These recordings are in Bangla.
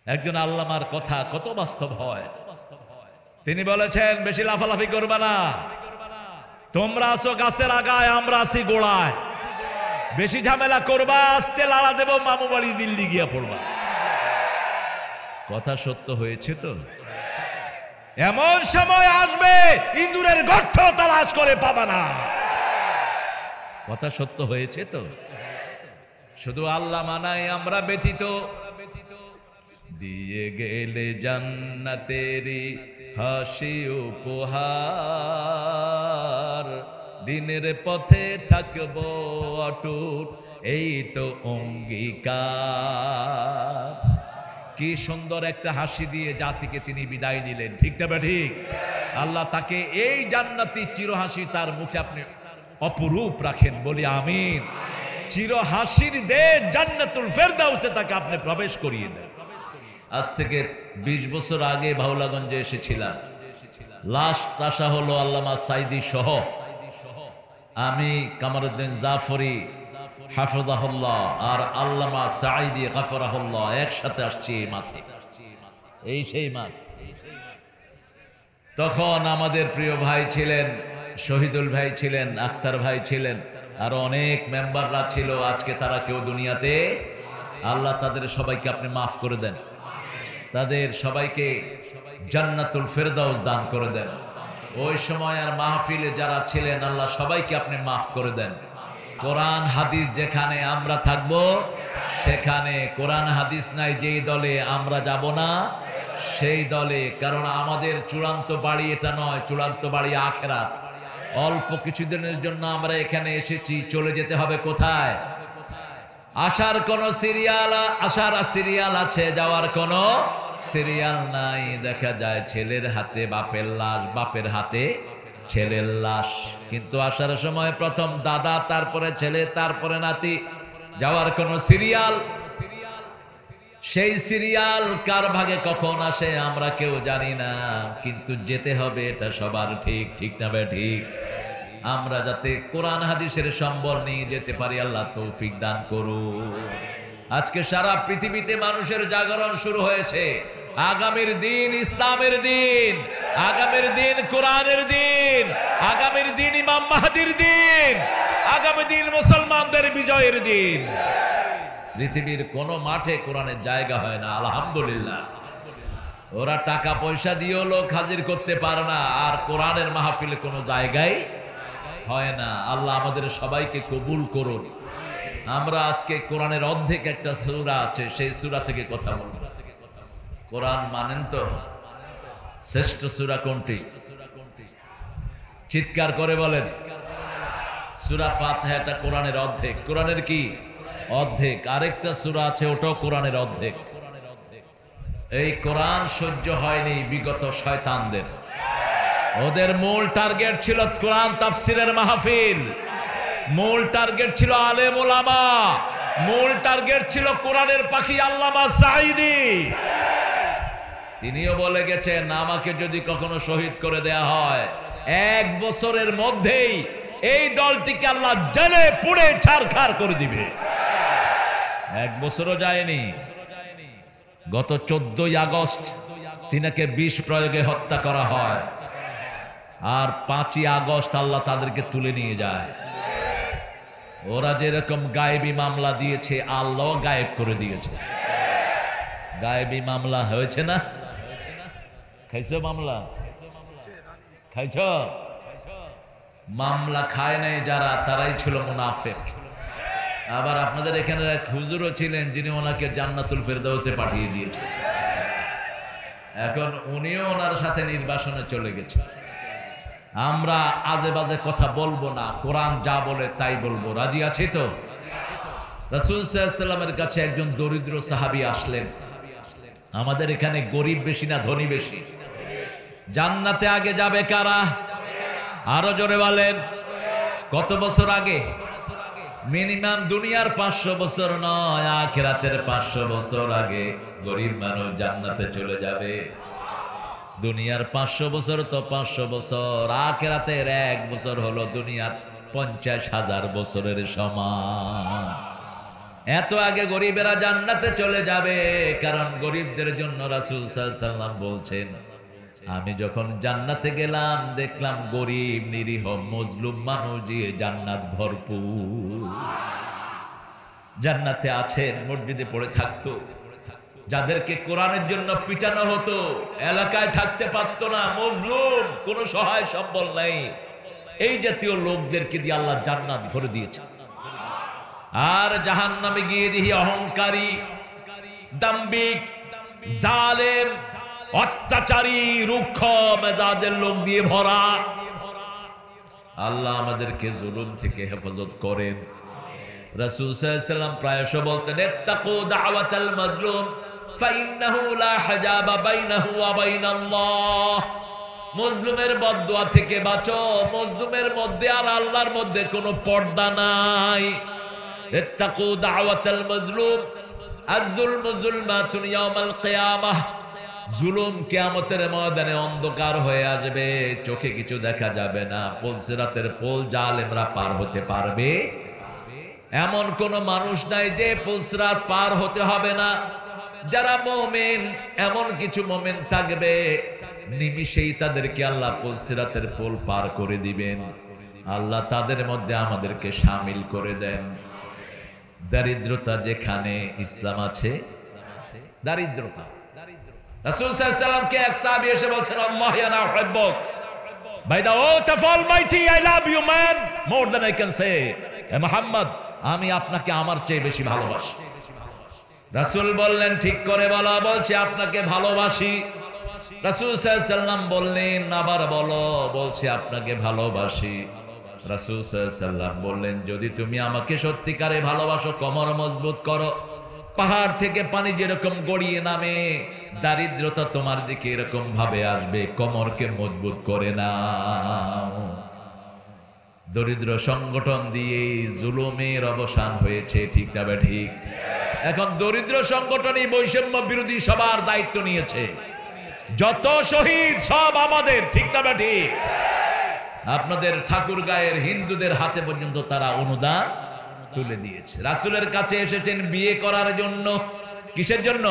একজন আল্লামার কথা কত বাস্তব হয়। তিনি বলেছেন, বেশি লাফালাফি করবে না, তোমরা আসো গাছের আগায়, আমরা আসি গোড়ায়। বেশি ঝামেলা করবা, আস্তে লাড়া দেব, মামু বাড়ি দিল্লি গিয়া পড়বা। কথা সত্য হয়েছে তো? এমন সময় আসবে ইঁদুরের গর্ত তালাশ করে পাবা না। কথা সত্য হয়েছে তো? শুধু আল্লাহ মানাই আমরা ব্যথিত। দিয়ে গেলে জান্নাতেরি হাসি উপহার, দিনের পথে থাকবো অটুট, এই তো অঙ্গীকার। কি সুন্দর একটা হাসি দিয়ে জাতিকে তিনি বিদায় নিলেন, ঠিক না ঠিক? আল্লাহ তাকে এই জান্নাতি চিরহাসি তার মুখে আপনি অপরূপ রাখেন, বলি আমিন। চিরহাসির দেশ জান্নাতুল ফেরদাউসে তাকে আপনি প্রবেশ করিয়ে দেন। আজ থেকে 20 বছর আগে বাউলাগঞ্জে এসেছিলাম। লাস্ট আশা হলো আল্লামা সাইদি সহ আমি, কামারউদ্দিন জাফরি হাফিজাহুল্লাহ আর আল্লামা সাঈদী গাফরাহুল্লাহ একসাথে আসছি এই মাঠে, এই সেই মাঠ। তখন আমাদের প্রিয় ভাই ছিলেন, শহীদুল ভাই ছিলেন, আখতার ভাই ছিলেন, আরো অনেক মেম্বাররা ছিল। আজকে তারা কেউ দুনিয়াতে। আল্লাহ তাদের সবাইকে আপনি মাফ করে দেন, তাদের সবাইকে জান্নাতুল ফেরদাউস দান করে দেন। ওই সময় আর মাহফিলে যারা ছিলেন, আল্লাহ সবাইকে আপনি মাফ করে দেন। কোরআন হাদিস যেখানে আমরা থাকব, সেখানে কোরআন হাদিস নাই যেই দলে আমরা যাব না সেই দলে। কারণ আমাদের চূড়ান্ত বাড়ি এটা নয়, চূড়ান্ত বাড়ি আখিরাত। অল্প কিছুদিনের জন্য আমরা এখানে এসেছি, চলে যেতে হবে কোথায়? আসার কোন সিরিয়াল, আসার সিরিয়াল আছে, যাওয়ার কোন সিরিয়াল নাই। দেখা যায় ছেলের হাতে বাপের লাশ, বাপের হাতে ছেলের লাশ। কিন্তু আসার সময় প্রথম দাদা, তারপরে ছেলে, তারপরে নাতি। যাওয়ার কোন সিরিয়াল, সেই সিরিয়াল কার ভাগে কখন আসে আমরা কেউ জানি না। কিন্তু যেতে হবে, এটা সবার ঠিক, ঠিক না ভাই? ঠিক। আমরা যাতে কোরআন হাদিসের সম্বল নিয়ে যেতে পারি, আল্লাহ তৌফিক দান করুন। আজকে সারা পৃথিবীতে মানুষের জাগরণ শুরু হয়েছে। আগামীর দিন ইসলামের দিন, আগামীর দিন কোরআনের দিন, আগামীর দিন ইমাম মাহদির দিন, আগামী দিন মুসলমানদের বিজয়ের দিন। পৃথিবীর কোন মাঠে কোরআনের জায়গা হয় না, আলহামদুলিল্লাহ। ওরা টাকা পয়সা দিয়েও লোক হাজির করতে পারে না, আর কোরআনের মাহফিলে কোনো জায়গায় হয় না। আল্লাহ আমাদের সবাইকে কবুল করুন। আমরা আজকে কোরআনের অর্ধেক একটা সূরা আছে, সেই সূরা থেকে কথা বলব। কোরআন মানেন তো? শ্রেষ্ঠ সূরা কোনটি? চিৎকার করে বলেন। সূরা ফাতিহাটা কোরআনের অর্ধেক। কোরআনের কি অর্ধেক? আরেকটা সূরা আছে, ওটাও কোরআনের অর্ধেক। এই কোরআন সহ্য হয়নি বিগত শয়তানদের। ওদের মূল টার্গেট ছিল কোরআন তাফসিরের মাহফিল, মূল টার্গেট ছিল আলেম ওলামা, মূল টার্গেট ছিল কোরআনের পাখি আল্লামা সাঈদী। তিনিও বলে গেছেন, আমাকে যদি কখনো শহীদ করে দেয়া হয়, 1 বছরের মধ্যেই এই দলটিকে আল্লাহ জেলে পুড়ে ছারখার করে দিবে। 1 বছরও যায়নি। গত 14ই আগস্ট তিনাকে বিষ প্রয়োগে হত্যা করা হয়, আর 5ই আগস্ট আল্লাহ তাদেরকে তুলে নিয়ে যায়। ওরা যেরকম গায়েবী মামলা দিয়েছে, আল্লাহ গায়েব করে দিয়েছে। গায়েবী মামলা হয়েছে না? খাইছো মামলা? খাইছ? মামলা খায় নাই যারা, তারাই ছিল মুনাফিক। আবার আপনাদের এখানে এক হুজুরও ছিলেন, যিনি ওনাকে জান্নাতুল ফেরদাউসে পাঠিয়ে দিয়েছেন। এখন উনিও ওনার সাথে নির্বাসনে চলে গেছে। আমরা আজে বাজে কথা বলবো না, কোরআন যা বলে তাই বলবো। রাজি আছি তো? রাসূল সাল্লাল্লাহু আলাইহি ওয়াসাল্লামের কাছে একজন দরিদ্র সাহাবী আসলেন। আমাদের এখানে গরিব বেশি না ধনী বেশি? জান্নাতে আগে যাবে কারা? আরো জোরে বলেন। কত বছর আগে? মিনিমাম দুনিয়ার 500 বছর নয়, আখিরাতের 500 বছর আগে গরিব মানুষ জান্নাতে চলে যাবে। দুনিয়ার 500 বছর তো 500 বছর, আখিরাতের 1 বছর হলো দুনিয়ার 50,000 বছরের সমান। এত আগে গরিবেরা জান্নাতে চলে যাবে, কারণ গরিবদের জন্য রাসূল সাল্লাল্লাহু আলাইহি ওয়াসাল্লাম বলছেন, আমি যখন জান্নাতে গেলাম দেখলাম গরিব নিরীহ মজলুম মানুষ দিয়ে জান্নাত ভরপুর। জান্নাতে আছেন, মসজিদে পড়ে থাকতো, যাদেরকে কোরআনের জন্য পিটানো হতো, এলাকায় থাকতে পারতো না, মজলুম, কোনো সহায় সম্বল নাই, এই জাতীয় লোকদেরকে দিয়ে আল্লাহ জান্নাত ভরে দিয়েছে। আর জাহান্নামে গিয়ে দেখি অহংকারী, দাম্ভিক, জালেম, অত্যাচারী, রুক্ষ মেজাজের লোক দিয়ে ভরা। আল্লাহ আমাদেরকে জুলুম থেকে হেফাজত করেন। রাসূল সাল্লাল্লাহু আলাইহি ওয়াসাল্লাম প্রায়শ বলতেন, ইত্তাকু দাওয়াতাল মাজলুম ফাইন্নাহু লা হিজাবা বাইনাহু ওয়া বাইনাল্লাহ। মজলুমের বদদুয়া থেকে বাঁচো, মজলুমের মধ্যে আর আল্লাহর মধ্যে কোনো পর্দা নাই। ইত্তাকু দাওয়াতাল মাজলুম আয-যুলমু যুলমাতুন ইয়াউমাল কিয়ামাহ। জুলুম কিয়ামতের ময়দানে অন্ধকার হয়ে আসবে, চোখে কিছু দেখা যাবে না, পুলসিরাতের পোল জালেমরা পার হতে পারবে এমন কোন মানুষ নাই যে পুলসিরাত পার হতে হবে না। যারা মুমিন, এমন কিছু মুমিন থাকবে নিমিষেই তাদেরকে আল্লাহ পুলসিরাতের পোল পার করে দিবেন। আল্লাহ তাদের মধ্যে আমাদেরকে শামিল করে দেন। দারিদ্রতা যেখানে ইসলাম আছে, দারিদ্রতা। রাসূল সাল্লাল্লাহু আলাইহি ওয়াসাল্লামকে এক সাহাবী এসে বলছেন, আল্লাহি আনা উহিব্বুক, by the oath of Almighty I love you man more than I can say. হে মুহাম্মদ, আমি আপনাকে আমার চেয়ে বেশি ভালোবাসি। রাসূল বললেন, ঠিক করে বলো। বলছে, আপনাকে ভালোবাসি। রাসূল সাল্লাল্লাহু আলাইহি ওয়াসাল্লাম বললেন, আবার বলো। বলছে, আপনাকে ভালোবাসি। রাসূল সাল্লাল্লাহু আলাইহি ওয়াসাল্লাম বললেন, যদি তুমি আমাকে সত্যিকারে ভালোবাসো, কোমর মজবুত করো। পাহাড় থেকে পানি যেরকম গড়িয়ে নামে, দারিদ্রতা তোমার দিকে এরকম ভাবে আসবে, কোমরকে মজবুত করে নাও। দরিদ্র সংগঠন দিয়ে জুলুমের অবসান হয়েছে, ঠিক না ঠিক? এখন দরিদ্র সংগঠনই বৈষম্য বিরোধী সবার দায়িত্ব নিয়েছে। যত শহীদ সব আমাদের, ঠিক না ঠিক? আপনাদের ঠাকুরগাঁয়ের হিন্দুদের হাতে পর্যন্ত তারা অনুদান তুলে দিয়েছে। রাসূলের কাছে এসেছেন বিয়ে করার জন্য। কিসের জন্য?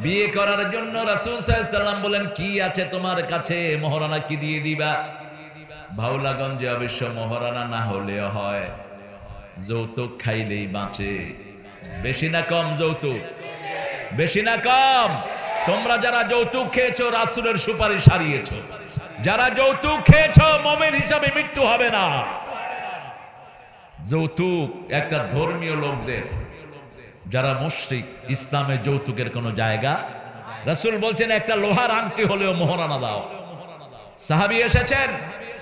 বিয়ে করার জন্য। রাসূল সাল্লাল্লাহু আলাইহি ওয়াসাল্লাম বলেন, কি আছে তোমার কাছে, মহারানা কি দিয়ে দিবা? ভাওলাগঞ্জে অবশ্য মহারানা না হলেও হয়, যৌতুক খাইলেই বাঁচে। বেশি না কম যৌতুক? বেশি না কম? তোমরা যারা যৌতুক খেয়েছো, রাসূলের সুপারিশ হারিয়েছো। যারা যৌতুক খেয়েছো, মুমিন হিসাবে মৃত্যু হবে না। যৌতুক একটা ধর্মীয় লোকদের, যারা মুশরিক, ইসলামে যৌতুকের কোনো জায়গা। রাসূল বলছেন, একটা লোহার আংটি হলেও মোহরানা দাও। সাহাবী এসেছেন,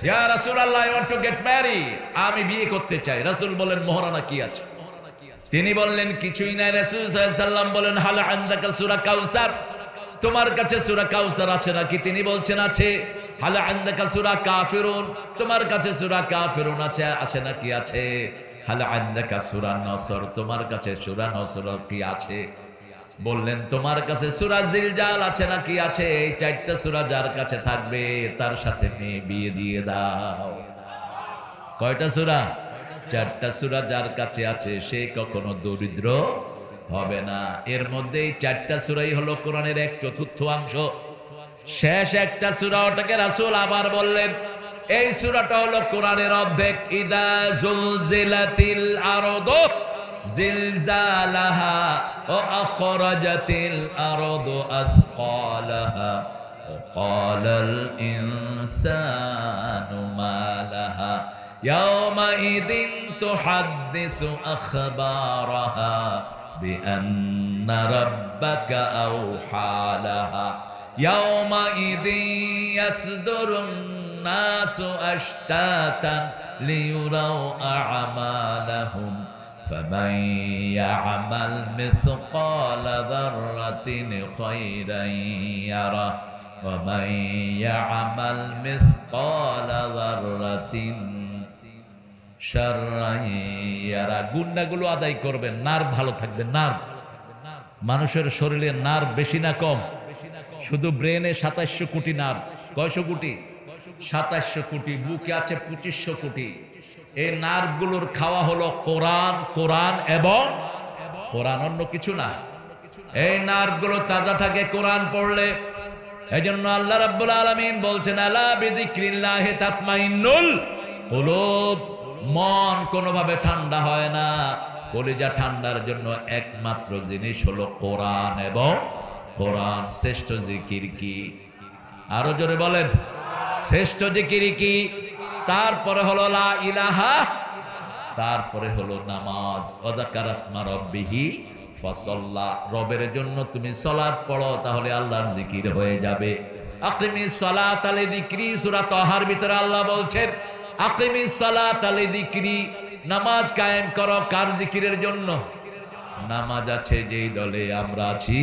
ইয়া রাসূলুল্লাহ, I want to get married, আমি বিয়ে করতে চাই। রাসূল বলেন, মোহরানা কি আছে? তিনি বললেন, কিছুই নাই। রাসূল সাল্লাল্লাহু আলাইহি ওয়াসাল্লাম বলেন, হাল আনদাকা সূরা কাউসার, তোমার কাছে সূরা কাউসার আছে নাকি? তিনি বলছেন, আছে। হাল আনদাকা সূরা কাফিরুন, তোমার কাছে সূরা কাফিরুন আছে নাকি? আছে। হাল আনদাকা সূরা নসর, তোমার কাছে সূরা নসর কি আছে? বললেন, তোমার কাছে সূরা জিলজাল আছে নাকি? আছে। এই চারটা সূরা যার কাছে থাকবে, তার সাথে মেয়ে বিয়ে দিয়ে দাও। কয়টা সূরা? চারটা সূরা যার কাছে আছে, সে কখনো দরিদ্র হবে না। এর মধ্যে এই চারটা সূরাই হলো কোরআনের 1/4 শেষ একটা সূরা, ওটাকে রাসূল আবার বললেন। এই সূরাটা হলো কোরআনের অর্ধেক। ইদা জুলজিলাতিল আরদু জিলজালাহা ওয়া আখরাজাতিল আরদু আথকালাহা ওয়া ক্বালাল ইনসানু মা লাহা ইয়াওমাইদিন তুহাদ্দিসু আখবারাহা বিআন্না রাব্বাকা আওহা লাহা ইয়াওমাইদিন ইয়াসদুরুন নাসু আশতাতান লিয়ুরাউ আ'মালাহুম ফামান ইয়া'মাল মিসকালা যাররাতিন খায়রান ইয়ারা ওয়া মান ইয়া'মাল মিসকালা যাররাতিন শাররান ইয়ারা। গুনাহগুলো আদায় করবেন, নার্ভ ভালো থাকবে। নার্ভ, মানুষের শরীরে নার্ভ বেশি না কম? শুধু ব্রেনে 2700 কোটি নার্ভ। কয়শো কোটি? 2700 কোটি। বুকে আছে 2500 কোটি। এই নার্ভগুলোর খাওয়া হলো কোরআন, কোরআন এবং কোরআন অন্য কিছু না। এই নার্ভগুলো তাজা থাকে কোরআন পড়লে। এজন্য আল্লাহ রাব্বুল আলামিন বলছেন, আলা বিযিক্রিল্লাহি তাতমাইন্নুল কুলুব। মন কোনোভাবে ঠান্ডা হয় না, কলিজা ঠান্ডার জন্য একমাত্র জিনিস হলো কোরআন। এবং কোরআন শ্রেষ্ঠ জিকির কি? আরো জোরে বলেন, শ্রেষ্ঠ জিকির কি? তারপরে হলো লা ইলাহা, তারপরে হলো নামাজ। ওয়াযাকারা ইসমা রাব্বিহি ফাসাল্লা। রবের জন্য তুমি সালাত পড়ো, তাহলে আল্লাহর জিকির হয়ে যাবে। আকিমিস সালাতা লিযিকরি, সূরা তাহার ভিতরে আল্লাহ বলছেন আকিমিস সালাতা লিযিকরি, নামাজ কায়েম করো। কার জিকিরের জন্য? নামাজ আছে যেই দলে আমরা আছি,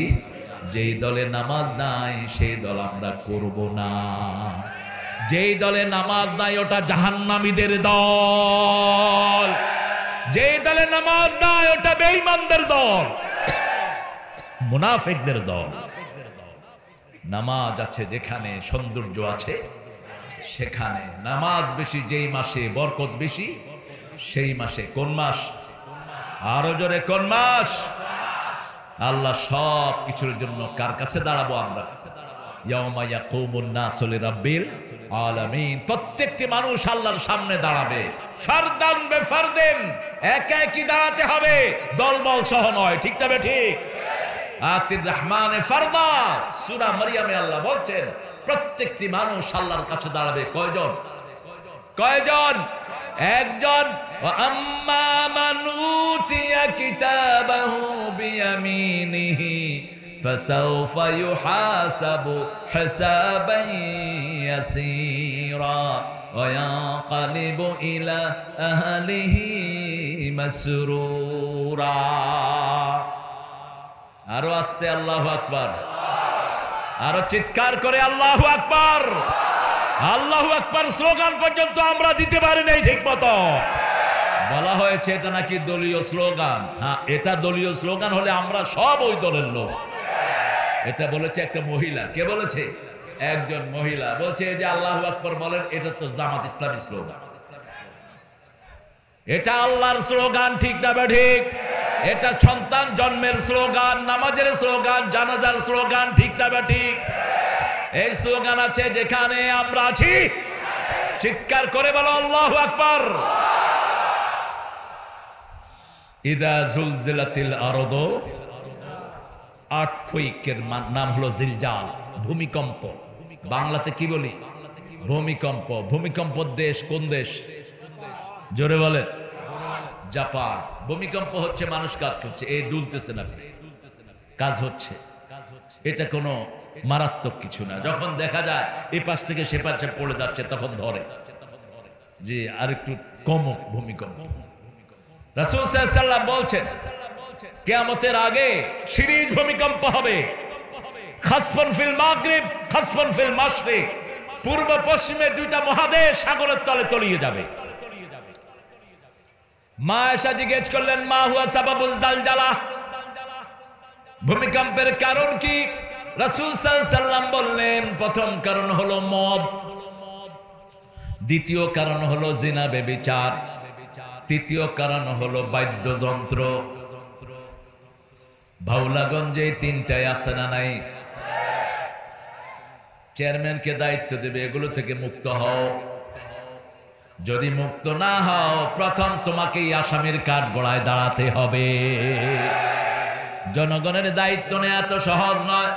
যেই দলে নামাজ নাই সেই দল আমরা করব না। যেই দলে নামাজ নাই ওটা জাহান্নামীদের দল। যেই দলে নামাজ নাই ওটা বেঈমানদের দল, মুনাফিকদের দল। নামাজ আছে যেখানে সৌন্দর্য আছে সেখানে। নামাজ বেশি যেই মাসে বরকত বেশি সেই মাসে। কোন মাস? আরো জোরে কোন মাস? আল্লাহ সব কিছুর জন্য কার কাছে দাঁড়াবো আমরা? ইয়াউমা ইয়াকুমুন নাসু লিরাব্বিল আলামিন। প্রত্যেকটি মানুষ আল্লাহর সামনে দাঁড়াবে। ফারদান বেফারদিন, একা একই দাঁড়াতে হবে, দলবল সহ নয়। ঠিক তবে ঠিক। আতির রহমানে ফারদা, সূরা মারইয়ামে আল্লাহ বলছেন প্রত্যেকটি মানুষ আল্লাহর কাছে দাঁড়াবে। কয়জন? কয়জন? একজন। ওয়া আম্মা মান উতিয়া কিতাবাহু বিয়ামিনিহি ফাসাউফা ইউহাসাবু হিসাবান ইয়াসীরা ওয়া ইয়ানকালিবু ইলা আহলিহি মাসরুরা। আরো আস্তে আল্লাহু আকবার, আরো চিৎকার করে আল্লাহু আকবার। আল্লাহু আকবার স্লোগান পর্যন্ত আমরা দিতে পারি নাই ঠিক মতো। বলা হয়েছে এটা নাকি দলীয় স্লোগান। হ্যাঁ, এটা দলীয় স্লোগান হলে আমরা সব ওই দলের লোক। এটা বলেছে একটা মহিলা। কে বলেছে? একজন মহিলা বলছে যে আল্লাহু আকবার বলেন, এটা তো জামাত ইসলামী স্লোগান। এটা আল্লাহর স্লোগান, ঠিক না ঠিক? এটা সন্তান জন্মের স্লোগান, নামাজের স্লোগান, জানাজার স্লোগান, ঠিক না ঠিক? এই স্লোগান আছে যেখানে আমরা আছি। চিৎকার করে বলো আল্লাহু আকবার। ইদা জুলজিলাতিল আরদু, আর্থকুইকের নাম হলো জিলজাল, ভূমিকম্প। বাংলাতে কি বলি? ভূমিকম্প। ভূমিকম্পর দেশ কোন দেশ? জোরে বলেন। জাপান। ভূমিকম্প হচ্ছে মানুষ কাজ করছে, এই দুলতেছে না, কাজ হচ্ছে। এটা কোনো মারাত্মক কিছু না। যখন দেখা যায় এই পাশ থেকে সে পাশে পড়ে যাচ্ছে তখন ধরে যে আরেকটু কমুক ভূমিকম্প। রাসূল সাল্লাল্লাহু আলাইহি ওয়াসাল্লাম বলছেন কিয়ামতের আগে সিরিজ ভূমিকম্প হবে। খাসফুন ফিল মাগরিব, খাসফুন ফিল মাশরিক। পূর্ব পশ্চিমে দুইটা মহাদেশ সাগরের তলে তলিয়ে যাবে। মা আয়েশা জিজ্ঞেস করলেন, মা হুয়া সাবাবুল জালজালা, ভূমিকম্পের কারণ কি? রাসূল সাল্লাল্লাহু আলাইহি ওয়াসাল্লাম বললেন, প্রথম কারণ হলো মদ, দ্বিতীয় কারণ হলো জিনা ব্যভিচার, তৃতীয় কারণ হলো বাদ্যযন্ত্র। ভাওলাগঞ্জে তিনটায় আছে না নাই? চেয়ারম্যানকে দায়িত্ব দেবে এগুলো থেকে মুক্ত হও। যদি মুক্ত না হও, প্রথম তোমাকে আসামির কাঠ গড়ায় দাঁড়াতে হবে। জনগণের দায়িত্ব নেওয়া এত সহজ নয়।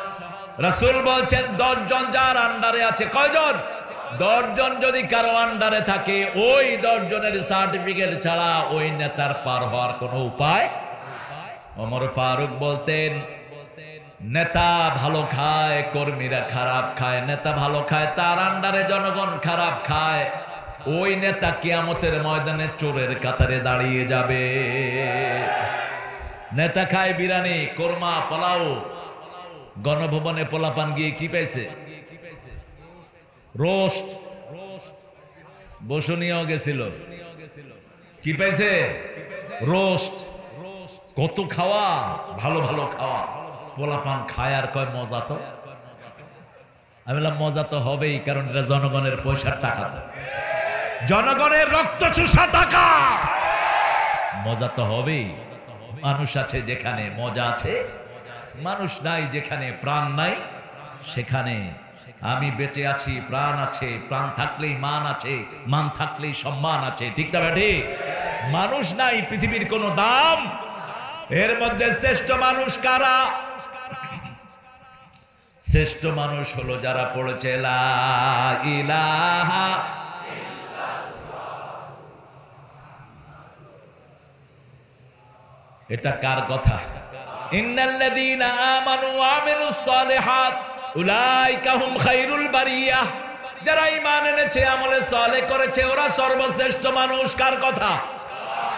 রাসূল বলছেন 10 জন যার আন্ডারে আছে। কয়জন? 10 জন যদি কারো আন্ডারে থাকে, ওই 10 জনের সার্টিফিকেট ছাড়া ওই নেতার পার হওয়ার কোনো উপায়। ওমর ফারুক বলতেন, নেতা ভালো খায়, কর্মীরা খারাপ খায়। নেতা ভালো খায়, তার আন্ডারে জনগণ খারাপ খায়। ওই নেতা কিয়ামতের ময়দানে চোরের কাতারে দাঁড়িয়ে যাবে। নেতা খায় বিরিয়ানি, কোরমা, পোলাও। গণভবনে পোলাপান গিয়ে কি পাইছে? রোস্ট। বসুনিয়াও গেছিল, কি পাইছে? রোস্ট। কত খাওয়া, ভালো ভালো খাওয়া। পোলাপান খায় আর কয় মজা তো। আমি বললাম মজা তো হবেই, কারণ এটা জনগণের পয়সার টাকা, তো জনগণের রক্ত চুষা টাকা, মজা তো হবেই। মানুষ আছে যেখানে মজা আছে, মানুষ নাই যেখানে প্রাণ নাই সেখানে। আমি বেঁচে আছি, প্রাণ আছে, প্রাণ থাকলেই মান আছে, মান থাকলেই সম্মান আছে, ঠিক না বেঠি? মানুষ নাই পৃথিবীর কোনো দাম। এর মধ্যে শ্রেষ্ঠ মানুষ কারা? শ্রেষ্ঠ মানুষ হলো যারা পড়েছে লা ইলাহা। এটা কার কথা? ইন্নাল্লাযীনা আমানু ওয়া আমিলুস সালিহাত উলাইকা হুম খায়রুল বারিয়াহ। যারা ঈমান এনেছে, আমলে সালেহ করেছে, ওরা সর্বশ্রেষ্ঠ মানুষ। কার কথা?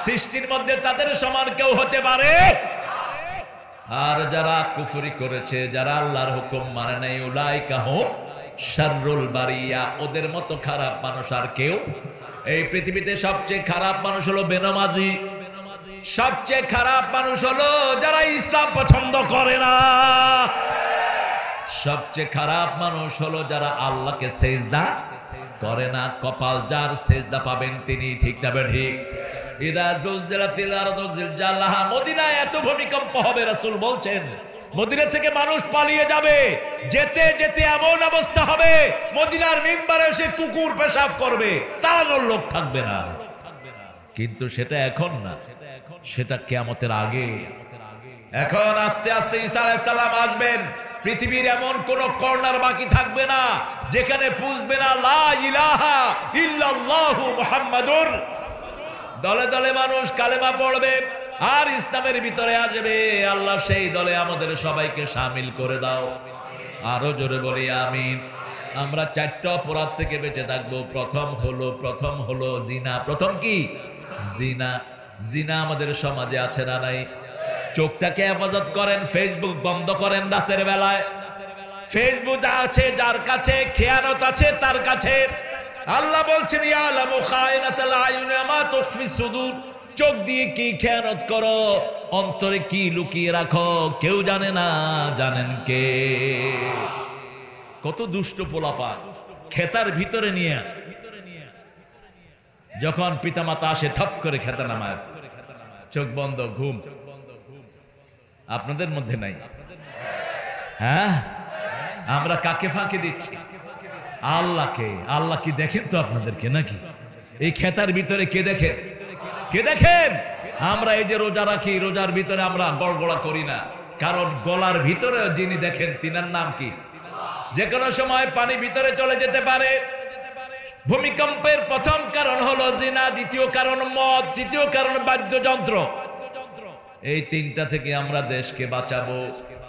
সৃষ্টির মধ্যে তাদের সমান কেউ হতে পারে? আর যারা কুফরি করেছে, যারা আল্লাহর হুকুম মানে নাই, উলাইকা হুম শাররুল বারিয়া, ওদের মতো খারাপ মানুষ আর কেউ। এই পৃথিবীতে সবচেয়ে খারাপ মানুষ হলো বেনামাজি। সবচেয়ে খারাপ মানুষ হলো যারা ইসলাম পছন্দ করে না। সবচেয়ে খারাপ মানুষ হলো যারা আল্লাহকে সেজদা করে না। কপাল যার, সেজদা পাবেন তিনি, ঠিক না ঠিক? ইদা জুলজিলাতিল আরদু জিলজালাহা। মদিনায় এত ভূমিকম্প হবে, রাসূল বলছেন মদিনা থেকে মানুষ পালিয়ে যাবে। যেতে যেতে এমন অবস্থা হবে মদিনার মিম্বারে এসে কুকুর পেশাব করবে, তাড়ানোর লোক থাকবে না। কিন্তু সেটা এখন না, সেটা কিয়ামতের আগে। এখন আস্তে আস্তে ঈসা আলাইহিস সালাম আসবেন। পৃথিবীর এমন কোন কর্নার বাকি থাকবে না যেখানে পুজবে না লা ইলাহা ইল্লাল্লাহু মুহাম্মাদুর। দলে দলে মানুষ কালেমা পড়বে আর ইসলামের ভিতরে আসবে। আল্লাহ সেই দলে আমাদের সবাইকে শামিল করে দাও। আরো জোরে বলি আমিন। আমরা চারটা অপরাধ থেকে বেঁচে থাকবো। প্রথম হলো জিনা। প্রথম কি? জিনা। জিনা আমাদের সমাজে আছে না নাই? চোখটাকে হেফাজত করেন, ফেসবুক বন্ধ করেন রাতের বেলায়। ফেসবুক আছে যার কাছে, খেয়ানত আছে তার কাছে। আল্লাহ বলছেন ইয়ালামু খায়িনাতাল আয়ুনি ওয়া মা তুখফি সুদূর। চোখ দিয়ে কি খেয়ানত করো, অন্তরে কি লুকিয়ে রাখো, কেউ জানে না, জানেন কে? কত দুষ্ট পোলাপান খেতার ভিতরে নিয়ে, যখন পিতামাতা আসে ঠপ করে খেতা নামায়, চোখ বন্ধ, ঘুম। আপনাদের মধ্যে নাই? হ্যাঁ, আমরা কাকে ফাঁকি দিচ্ছি? আল্লাহকে। আল্লাহ কি দেখেন তো আপনাদেরকে নাকি? এই খেতার ভিতরে কে দেখেন? কে দেখেন? আমরা এই যে রোজা রাখি, রোজার ভিতরে আমরা গড়গড়া করি না, কারণ গলার ভিতরে যিনি দেখেন তিনার নাম কি? যে কোনো সময় পানি ভিতরে চলে যেতে পারে। ভূমিকম্পের প্রথম কারণ হলো জিনা, দ্বিতীয় কারণ মদ, তৃতীয় কারণ বাদ্যযন্ত্র। এই তিনটা থেকে আমরা দেশকে বাঁচাবো,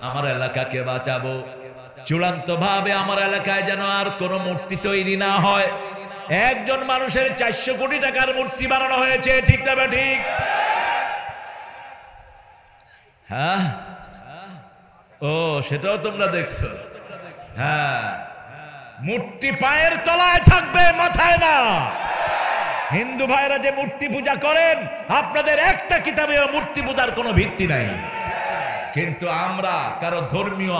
আমার এলাকাকে বাঁচাবো। চূড়ান্ত ভাবে আমার এলাকায় যেন আর কোনো মূর্তি তৈরি না হয়। একজন মানুষের 400 কোটি টাকার মূর্তি বানানো হয়েছে, ঠিক না ঠিক? হ্যাঁ, ও সেটাও তোমরা দেখছো? হ্যাঁ, মূর্তি পায়ের তলায় থাকবে, মাথায় না। হিন্দু ভাইরা যে মূর্তি পূজা করেন, আপনাদের একটা কিতাবে মূর্তি পূজার কোনো ভিত্তি নাই। কিন্তু আমরা কারো ধর্মীয়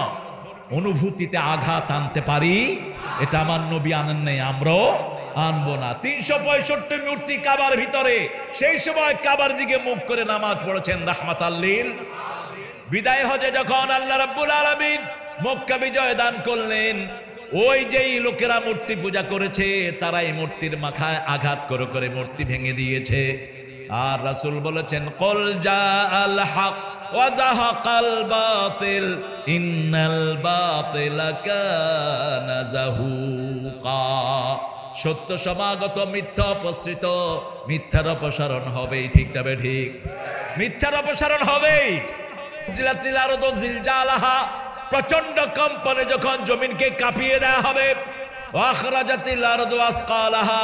অনুভূতিতে আঘাত আনতে পারি, এটা আমার নবী আনেন নাই, আমরাও আনবো না। 365 মূর্তি কাবার ভিতরে, সেই সময় কাবার দিকে মুখ করে নামাজ পড়েছেন রাহমাতাল লিল। বিদায় হজে যখন আল্লাহ রাব্বুল আলামিন মক্কা বিজয় দান করলেন, ওই যেই লোকেরা মূর্তি পূজা করেছে তারা এই মূর্তির মাথায় আঘাত করে করে মূর্তি ভেঙে দিয়েছে। আর রাসূল বলেছেন কুল জাআল হক ওয়া যাহাকাল বাতিল ইন্নাল বাতিলা কানা যাহুকা। সত্য সমাগত, মিথ্যা অপসৃত, মিথ্যার অপসারণ হবেই, ঠিক না ঠিক? মিথ্যার অপসারণ হবেই। জিলাতিল আরদু জিলজালাহা, প্রচন্ড কম্পনে যখন জমিনকে কাঁপিয়ে দেয়া হবে। আখরাজাতিল আরদু আসকালাহা,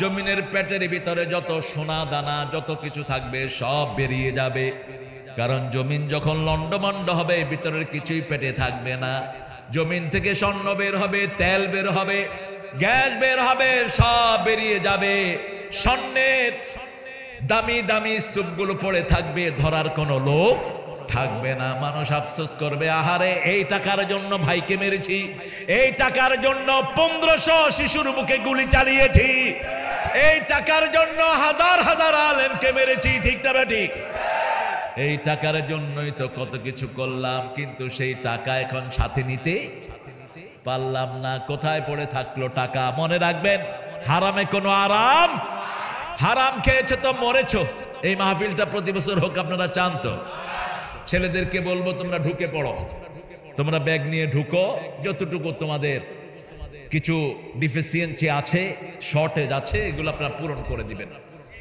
জমিনের পেটের ভিতরে যত সোনা দানা যত কিছু থাকবে সব বেরিয়ে যাবে। কারণ জমিন যখন লন্ডমন্ড হবে, ভিতরের কিছুই পেটে থাকবে না। জমিন থেকে স্বর্ণ বের হবে, তেল বের হবে, গ্যাস বের হবে, সব বেরিয়ে যাবে। স্বর্ণের দামি দামি স্তূপগুলো পড়ে থাকবে, ধরার কোনো লোক থাকবে না। মানুষ আফসোস করবে, আহারে এই টাকার জন্য ভাইকে মেরেছি, এই টাকার জন্য 1500 শিশুর মুখে গুলি চালিয়েছি, এই টাকার জন্য হাজার হাজার আলেমকে মেরেছি, ঠিক না ঠিক? এই টাকার জন্যই তো কত কিছু করলাম, কিন্তু সেই টাকা এখন সাথে নিতে পারলাম না। কোথায় পড়ে থাকলো টাকা? মনে রাখবেন, হারামে কোনো আরাম। হারাম খেয়েছো তো মরেছো। এই মাহফিলটা প্রতি বছর হোক, আপনারা চান তো? ছেলেদেরকে বলবো তোমরা ঢুকে পড়ো, তোমরা ব্যাগ নিয়ে ঢুকো, যতটুকু তোমাদের কিছু ডিফিসিয়েন্সি আছে, শর্টেজ আছে, এগুলো আপনারা পূরণ করে দিবেন।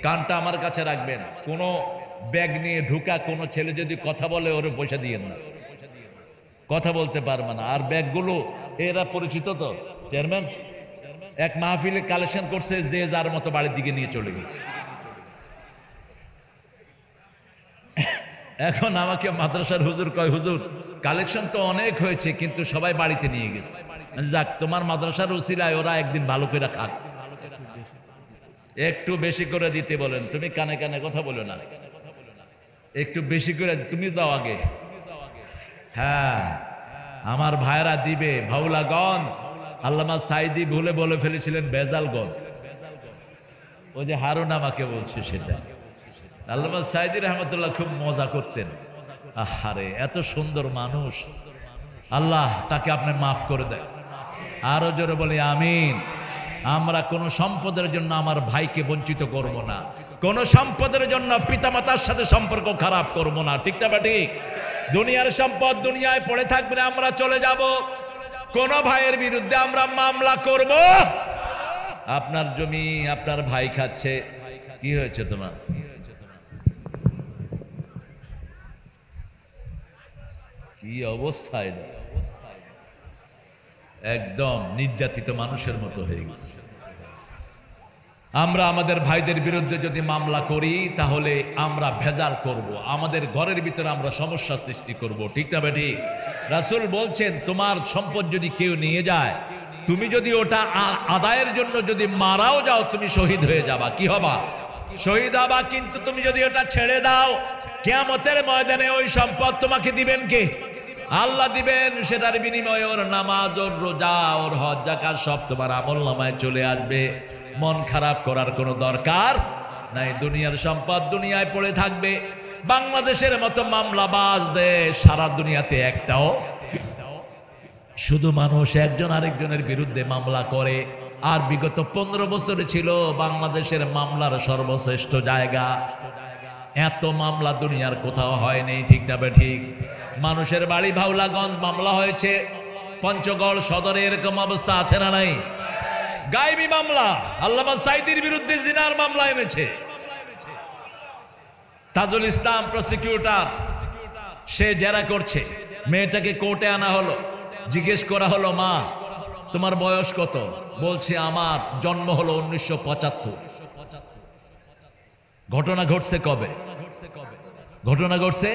কানটা আমার কাছে রাখবেন, কোনো ব্যাগ নিয়ে ঢুকা কোনো ছেলে যদি কথা বলে ওরে পয়সা দিয়েন না, কথা বলতে পারবে না। আর ব্যাগগুলো এরা পরিচিত তো, চেয়ারম্যান এক মাহফিলে কালেকশন করছে, যে যার মতো বাড়ির দিকে নিয়ে চলে গেছে। এখন আমাকে মাদ্রাসার হুজুর কয়, হুজুর কালেকশন তো অনেক হয়েছে, কিন্তু সবাই বাড়িতে নিয়ে গেছে। যাক, তোমার মাদ্রাসার উসিলায় ওরা একদিন ভালো করে খাক, একটু বেশি করে দিতে বলেন। তুমি কানে কানে কথা বলো না, একটু বেশি করে তুমি দাও আগে। হ্যাঁ, আমার ভাইরা দিবে। ভাউলাগঞ্জ, আল্লামা সাইদি ভুলে বলে ফেলেছিলেন বেজালগঞ্জ। ওই যে হারুন আমাকে বলছে সেটা। আল্লামা সাইদি রহমতুল্লাহ খুব মজা করতেন। আহারে, এত সুন্দর মানুষ, আল্লাহ তাকে আপনি মাফ করে দেন। আরো জোরে বলি আমিন। আমরা কোন সম্পদের জন্য আমার ভাইকে বঞ্চিত করব না, কোন সম্পদের জন্য পিতামাতার সাথে সম্পর্ক খারাপ করব না, ঠিক না ঠিক? দুনিয়ার সম্পদ দুনিয়ায় পড়ে থাকবে না, আমরা চলে যাব। কোন ভাইয়ের বিরুদ্ধে আমরা মামলা করব? আপনার জমি আপনার ভাই খাচ্ছে, কি হয়েছে তোমার? কি অবস্থা, এটা একদম নির্যাতিত মানুষের মতো হয়ে গেছে। আমরা আমাদের ভাইদের বিরুদ্ধে যদি মামলা করি তাহলে আমরা ভেজাল করব, আমাদের ঘরের ভিতরে আমরা সমস্যা সৃষ্টি করব, ঠিক না বেটি? রাসূল বলছেন, তোমার সম্পদ যদি কেউ নিয়ে যায়, তুমি যদি ওটা আদায়ের জন্য যদি মারাও যাও, তুমি শহীদ হয়ে যাবা। কি হবা? শহীদ হবা। কিন্তু তুমি যদি ওটা ছেড়ে দাও, কিয়ামতের ময়দানে ওই সম্পদ তোমাকে দিবেন কে? আল্লাহ দিবেন। সেটার বিনিময়ে ওর নামাজ, ওর রোজা, ওর হজ, যাকাত সব তোমার আমলনামায় চলে আসবে। মন খারাপ করার কোনো দরকার নাই। দুনিয়ার সম্পদ দুনিয়ায় পড়ে থাকবে। বাংলাদেশের মতো মামলাবাজ দেশ সারা দুনিয়াতে একটাও। শুধু মানুষ একজন আরেকজনের বিরুদ্ধে মামলা করে। আর বিগত 15 বছরে ছিল বাংলাদেশের মামলার সর্বশ্রেষ্ঠ জায়গা। এত মামলা দুনিয়ার কোথাও হয়নি, ঠিক না ঠিক? মানুষের বাড়ি ভাউলাগঞ্জ মামলা হয়েছে, পঞ্চগড় সদরে এরকম অবস্থা আছে না নাই? গায়েবী মামলা, আল্লামা সাইদির বিরুদ্ধে জিনার মামলা এনেছে তাজুল ইসলাম প্রসিকিউটর, সে জেরা করছে। মেয়েটাকে কোর্টে আনা হলো, জিজ্ঞেস করা হলো, মা তোমার বয়স কত? বলছে আমার জন্ম হলো 1975। ঘটনা ঘটছে কবে? ঘটনা ঘটছে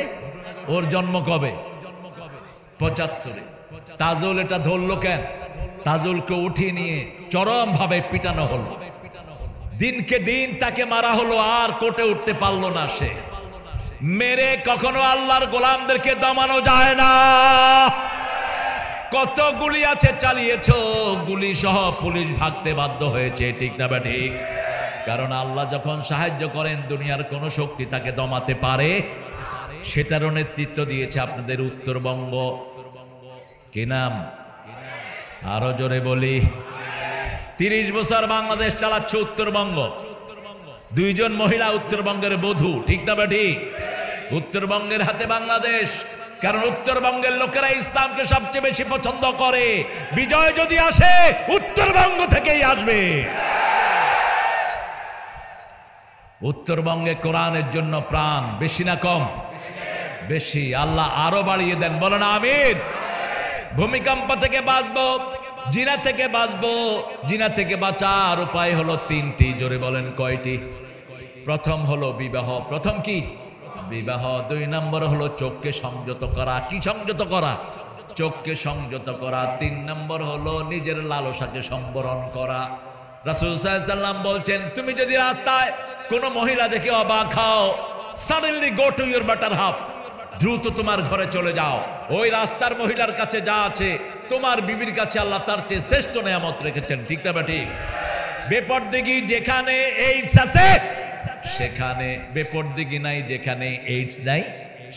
ওর জন্ম কবে? 75-এ। তাজুল এটা ধরলো কেন? তাজুলকে উঠিয়ে নিয়ে চরম ভাবে পিটানো হলো। দিনকে দিন তাকে মারা হলো, আর কোর্টে উঠতে পারলো না সে। মেরে কখনো আল্লাহর গোলামদেরকে দমানো যায় না। কত গুলি আছে চালিয়েছ, গুলি সহ পুলিশ ভাগতে বাধ্য হয়েছে, ঠিক না ঠিক? কারণ আল্লাহ যখন সাহায্য করেন, দুনিয়ার কোন শক্তি তাকে দমাতে পারে। সেটারও নেতৃত্ব দিয়েছে আপনাদের উত্তরবঙ্গ। কি নাম? আরো জোরে বলি। 30 বছর বাংলাদেশ চালাচ্ছে উত্তরবঙ্গ। 2 জন মহিলা উত্তরবঙ্গের বধূ, ঠিক না ঠিক? উত্তরবঙ্গের হাতে বাংলাদেশ। কারণ উত্তরবঙ্গের লোকেরা ইসলামকে সবচেয়ে বেশি পছন্দ করে। বিজয় যদি আসে, উত্তরবঙ্গ থেকেই আসবে। উত্তরবঙ্গে কোরআনের জন্য প্রাণ বেশি না কম? বেশি। আল্লাহ আরো বাড়িয়ে দেন, বলেন আমিন। ভূমিকম্প থেকে বাঁচবো, জিনা থেকে বাঁচবো। জিনা থেকে বাঁচার উপায় হলো 3টি। জোরে বলেন কয়টি? প্রথম হলো বিবাহ। প্রথম কি? বিবাহ। 2 নম্বর হলো চোখকে সংযত করা। কি সংযত করা? চোখকে সংযত করা। 3 নম্বর হলো নিজের লালসাকে সম্বরণ করা। রাসূল সাল্লাল্লাহু আলাইহি ওয়াসাল্লাম বলছেন, তুমি যদি রাস্তায় কোন মহিলা দেখে অবাক হও, suddenly go to your better half, দ্রুত তোমার ঘরে চলে যাও। ওই রাস্তার মহিলার কাছে যা আছে, তোমার বিবির কাছে আল্লাহ তার চেয়ে শ্রেষ্ঠ নিয়ামত রেখেছেন, ঠিক না ঠিক? বেপরদিগি যেখানে এইডস আছে সেখানে, বেপরদিগি নাই যেখানে এইডস নাই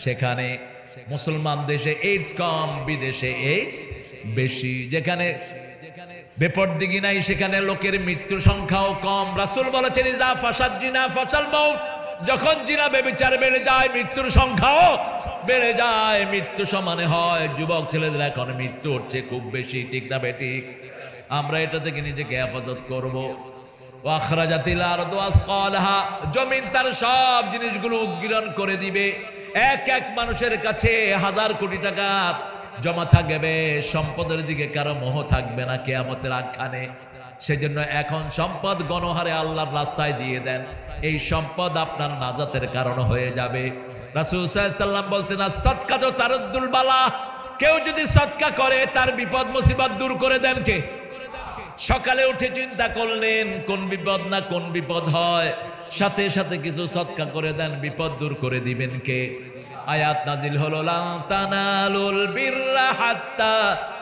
সেখানে মুসলমান দেশে এইডস কম, বিদেশে এইডস বেশি। যেখানে বেপরদিগি নাই সেখানে লোকের মৃত্যুর সংখ্যাও কম। রাসূল বলেছেন ইজা ফাসাদ জিনা ফাসাল মাউত, যখন জিনা ব্যভিচার বেড়ে যায় মৃত্যুর সংখ্যাও বেড়ে যায়, মৃত্যু সমানে হয়। যুবক ছেলেদের এখন মৃত্যু হচ্ছে খুব বেশি, ঠিক না বেঠিক? আমরা এটা থেকে নিজেকে হেফাজত করবো। ওয়াখরাজাতিল আরদু আসকালাহা, জমিন তার সব জিনিসগুলো উদ্গীরণ করে দিবে। এক এক মানুষের কাছে হাজার কোটি টাকা জমা থাকবে, সম্পদের দিকে কারো মোহ থাকবে না কিয়ামতের আগখানে। সেজন্য এখন সম্পদ গণহারে আল্লাহর রাস্তায় দিয়ে দেন, এই সম্পদ আপনার নাজাতের কারণ হয়ে যাবে। রাসূল সাল্লাল্লাহু আলাইহি ওয়াসাল্লাম বলতেন সাদকাতু তারুদ্দুল বালা, কেউ যদি সদকা করে তার বিপদ মুসিবত দূর করে দেন কে? সকালে উঠে চিন্তা করলেন কোন বিপদ না কোন বিপদ হয়, সাথে সাথে কিছু সদকা করে দেন, বিপদ দূর করে দিবেন কে? আয়াত নাজিল হলো লা তানালুল বিররা হাত্তা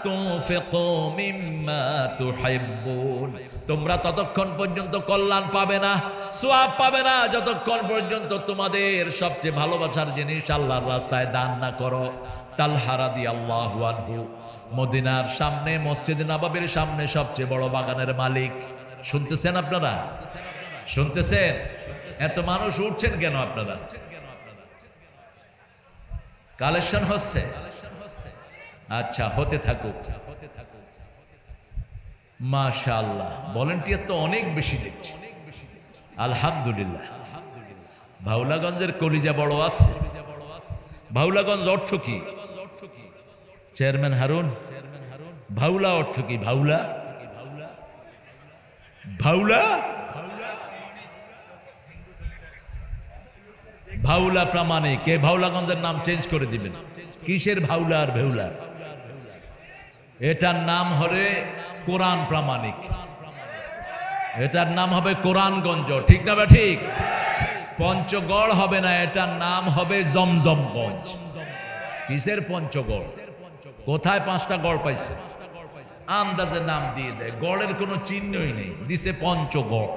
তুনফিকু মিম্মা তুহিব্বুন, তোমরা ততক্ষণ পর্যন্ত কল্যাণ পাবে না, সওয়াব পাবে না যতক্ষণ পর্যন্ত তোমাদের সবচেয়ে ভালোবাসার জিনিস আল্লাহর রাস্তায় দান না করো। তালহা রাদিয়াল্লাহু আনহু মদিনার সামনে মসজিদে নববীর সামনে সবচেয়ে বড় বাগানের মালিক। শুনতেছেন আপনারা? শুনতেছেন? এত মানুষ উঠছেন কেন আপনারা? কালেকশন হচ্ছে? আচ্ছা, হতে থাকুক। মাশাআল্লাহ, ভলান্টিয়ার তো অনেক বেশি দেখছি, আলহামদুলিল্লাহ। ভাউলাগঞ্জের কলিজা বড় আছে। ভাউলাগঞ্জ অর্থ কি চেয়ারম্যান হারুন? ভাউলা অর্থ কি? ভাউলা ভাউলা ভাউলা প্রামাণিক। কে ভাউলাগঞ্জের নাম চেঞ্জ করে দিবেন? কিসের ভাউলা আর ভেউলা? এটার নাম হবে কোরআন প্রামাণিক, এটার নাম হবে কোরআনগঞ্জ, ঠিক না বা ঠিক? পঞ্চগড় হবে না, এটার নাম হবে জমজমগঞ্জ। কিসের পঞ্চগড়? কোথায় পাঁচটা গড় পাইছে? আন্দাজে নাম দিয়ে দেয়, গড়ের কোনো চিহ্নই নেই, দিছে পঞ্চগড়।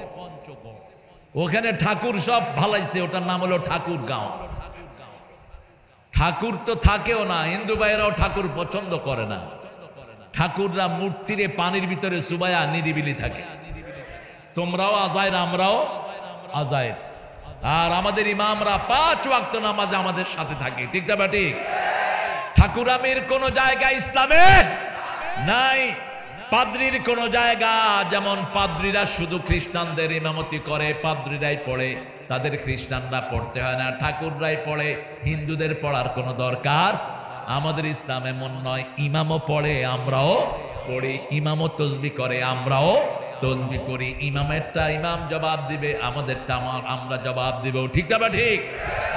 ওখানে ঠাকুর সব ভালাইছে, ওটার নাম হলো ঠাকুর গাঁও। ঠাকুর তো থাকেও না, হিন্দু ভাইয়েরাও ঠাকুর পছন্দ করে না। ঠাকুররা মূর্তিরে পানির ভিতরে সুবায়া নিরিবিলি থাকে। তোমরাও আজায়ের, আমরাও আজায়ের। আর আমাদের ইমামরা 5 ওয়াক্ত নামাজে আমাদের সাথে থাকে, ঠিক না বা ঠিক? ঠাকুরামির কোন জায়গা ইসলামে নাই। পাদ্রির কোন জায়গা, যেমন পাদ্রিরা শুধু খ্রিস্টানদের ইমামতি করে, পাদ্রিরাই পড়ে, তাদের খ্রিস্টানরা পড়তে হয় না, ঠাকুররাই পড়ে, হিন্দুদের পড়ার কোনো দরকার। আমাদের ইসলাম এমন নয়, ইমামও পড়ে আমরাও পড়ি, ইমামও তসবিহ করে আমরাও তসবিহ করি। ইমামেরটা ইমাম জবাব দিবে, আমাদেরটা আমরা জবাব দিব, ঠিক না বা ঠিক?